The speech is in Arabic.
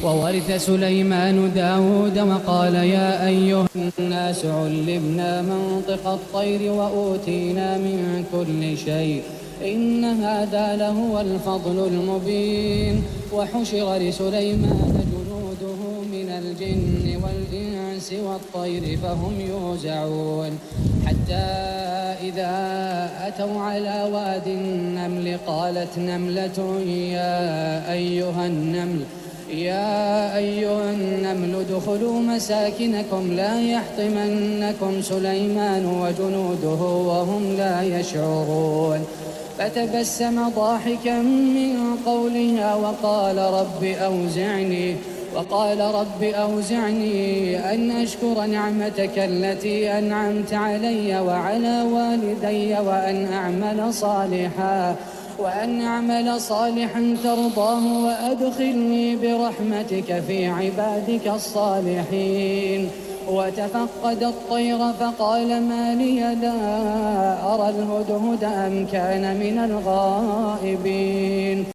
وورث سليمان داود وقال يا أيها الناس علمنا منطق الطير وأوتينا من كل شيء إن هذا لهو الفضل المبين. وحشر لسليمان جنوده من الجن والإنس والطير فهم يوزعون حتى إذا أتوا على واد النمل قالت نملة يا أيها النمل ادخلوا مساكنكم لا يحطمنكم سليمان وجنوده وهم لا يشعرون. فتبسم ضاحكا من قولها وقال رب أوزعني أن أشكر نعمتك التي أنعمت علي وعلى والدي وأن أعمل صالحا ترضاه وأدخلني برحمتك في عبادك الصالحين. وتفقد الطير فقال ما لي لا أرى الهدهد أم كان من الغائبين.